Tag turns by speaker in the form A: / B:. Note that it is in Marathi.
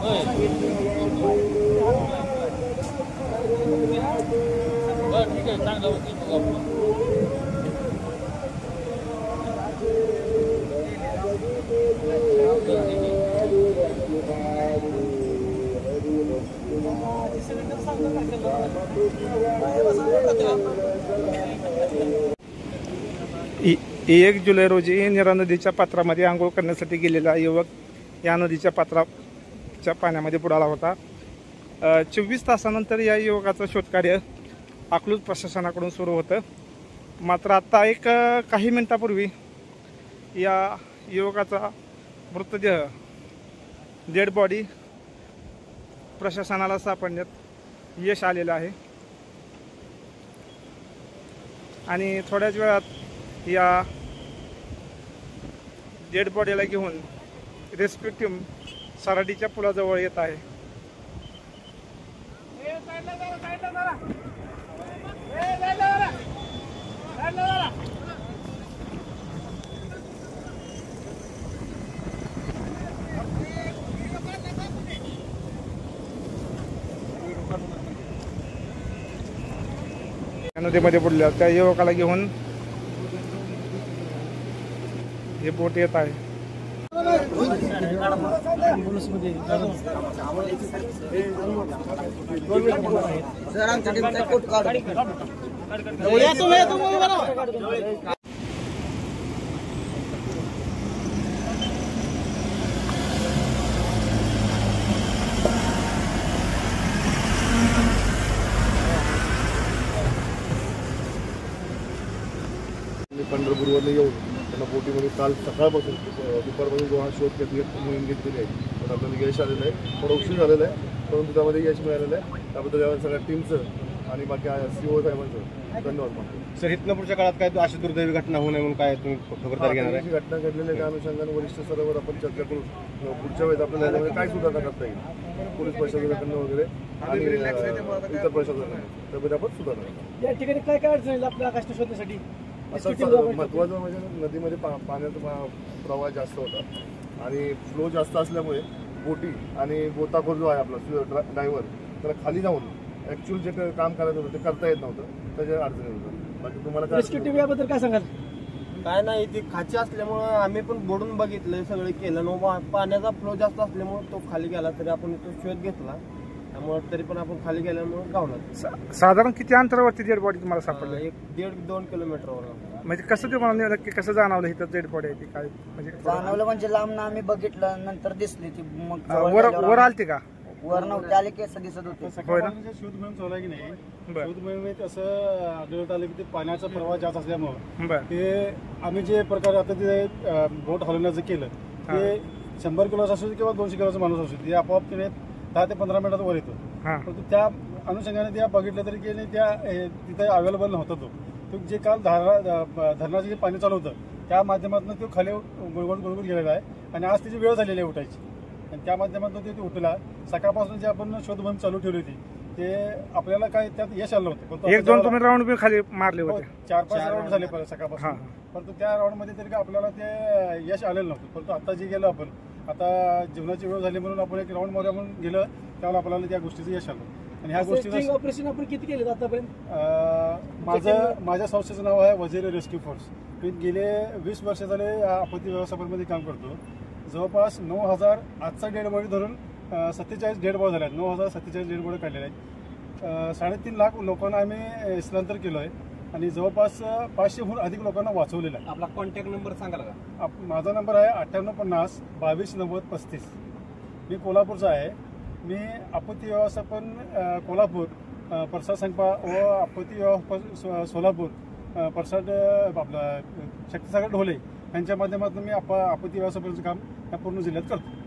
A: ठीक आहे, चांगलं होतं.
B: एक जुलै रोजी नीरा नदीच्या पात्रामध्ये आंघोळ करण्यासाठी गेलेला युवक या नदीच्या पात्राच्या पाण्यामध्ये बुडाला होता। 24 तासानंतर या युवकाचं शोधकार्य अकलूज प्रशासनाकडून सुरू होतं। मात्र आता एक काही मिनिटापूर्वी या युवकाचा मृतदेह डेड बॉडी प्रशासनाला सापडण्यात यश आलेलं आहे आणि थोड्याच वेळात या डेड बॉडीला घेऊन रेस्क्यू टीम सराडीच्या पुलाजवळ येत आहे। नदीमध्ये बुडल्या त्या युवकाला घेऊन हे बोट येत आहे।
C: पंढरपूरवरून येऊन त्यांना बोटीमध्ये काल सकाळपासून दुपारपासून जो हा शोध मोहीम घेतलेली आहे तर आपल्याला यश आलेलं आहे। थोडं उशीर झालेलं आहे परंतु त्यामध्ये यश मिळालेलं आहे। त्याबद्दल या सगळ्या टीमचं आणि बाकी CO साहेबांचं धन्यवाद।
D: सर, इथनं पुढच्या काळात काय अशी दुर्दैवी घटना होऊ नये म्हणून काय तुम्ही खबरदारी घेणार आहे?
C: घटना घडलेल्या त्या अनुषंगाने वरिष्ठ स्तरावर आपण चर्चा करू पुढच्या वेळेस आपल्याला याच्यामध्ये काय सुधारणा करता येईल पोलीस प्रशासनाकडनं वगैरे आणि इतर प्रशासनाकडनं त्यामध्ये आपण सुधारणा करू।
E: या ठिकाणी काय काय अडचणी आपल्या आकाश शोधण्यासाठी?
C: महत्त्वाचं म्हणजे नदीमध्ये पाण्याचा प्रवाह जास्त होता आणि फ्लो जास्त असल्यामुळे बोटी आणि गोताखोर जो आहे आपला ड्रायव्हर त्याला खाली जाऊन ॲक्च्युअल जे काम करायचं होतं ते करता येत नव्हतं, त्याच्या अडचणी होतं। बाकी तुम्हाला
E: रेस्क्यू टीम याबद्दल काय सांगाल?
F: काय नाही, ती खाची असल्यामुळं आम्ही पण बोडून बघितलं, सगळं केलं ना, पाण्याचा फ्लो जास्त असल्यामुळे तो खाली गेला तरी आपण तो शोध घेतला, त्यामुळे तरी पण आपण खाली गेल्यामुळे गावला।
B: साधारण किती अंतरावरती डेड बॉडी तुम्हाला सापडलं?
F: 1-1.5-2 किलोमीटरवर।
B: म्हणजे कसं तुम्हाला नक्की कसं जाणवलं इथं डेड बॉडी आहे ती? काय म्हणजे
G: जाणवलं म्हणजे लांब ना आम्ही बघितलं, नंतर दिसली ती, मग
B: वर आलती का?
G: वर नव्हते आले, केस दिसत होते।
D: शोध मोहीम चालू आहे की नाही, शोध मोहिमेत असं आढळत आलं की ते पाण्याचा प्रवाह जास्त असल्यामुळे ते आम्ही जे प्रकारे आता ते बोट हलवण्याचं केलं ते 100 किलोचा असू किंवा 200 किलोचा माणूस असू ते आपोआप तिने 10 ते 15 मिनिटात वर येतो। परंतु त्या अनुषंगाने त्या बघितलं तरी की त्या तिथे अवेलेबल नव्हता तो जे काल धरणाचं जे पाणी चालू होतं त्या माध्यमातून तो खाली गुळगुळ गेलेला आहे आणि आज त्याची वेळ झालेली आहे उठायची आणि त्या माध्यमातून ते उठला। सकाळपासून जे आपण शोध मोहीम चालू ठेवली होती ते आपल्याला काय त्यात यश आलं नव्हतं।
B: 1-2 तुम्ही राऊंड बी खाली मारले होते?
D: 4-5 राऊंड झाले सकाळपासून, परंतु त्या राऊंडमध्ये तरी आपल्याला ते यश आलेलं नव्हतं। परंतु आता जे गेलं आपण, आता जीवनाची वेळ झाली म्हणून आपण एक राऊंड मध्ये म्हणून गेलं त्यावेळेला आपल्याला त्या गोष्टीचं यश आलं आणि ह्या गोष्टीचं
E: ऑपरेशन आपण किती केले आतापर्यंत?
D: माझ्या संस्थेचं नाव आहे वजीर रेस्क्यू फोर्स। मी गेले 20 वर्ष झाले आपत्ती व्यवस्थापनामध्ये काम करतो। जवळपास 9,000 आजचा डेड बॉडी धरून 47 डेड बॉडी झाल्या आहेत। 9,047 डेड बॉडी काढलेल्या आहेत। 3.5 लाख लोकांना आम्ही स्थलांतर केलं आहे आणि जवळपास 500हून अधिक लोकांना वाचवलेलं आहे।
F: आपला कॉन्टॅक्ट नंबर सांगाल का?
D: माझा नंबर आहे 9850 229035। मी कोल्हापूरचा आहे। मी आपत्ती व्यवस्थापन कोल्हापूर, प्रसाद संगपा व आपत्ती व्यवस्थापन सोलापूर, प्रसाद आपला शक्तिसागर ढोले यांच्या माध्यमातून मी आपत्ती व्यवस्थापनाचं काम या पूर्ण जिल्ह्यात करतो।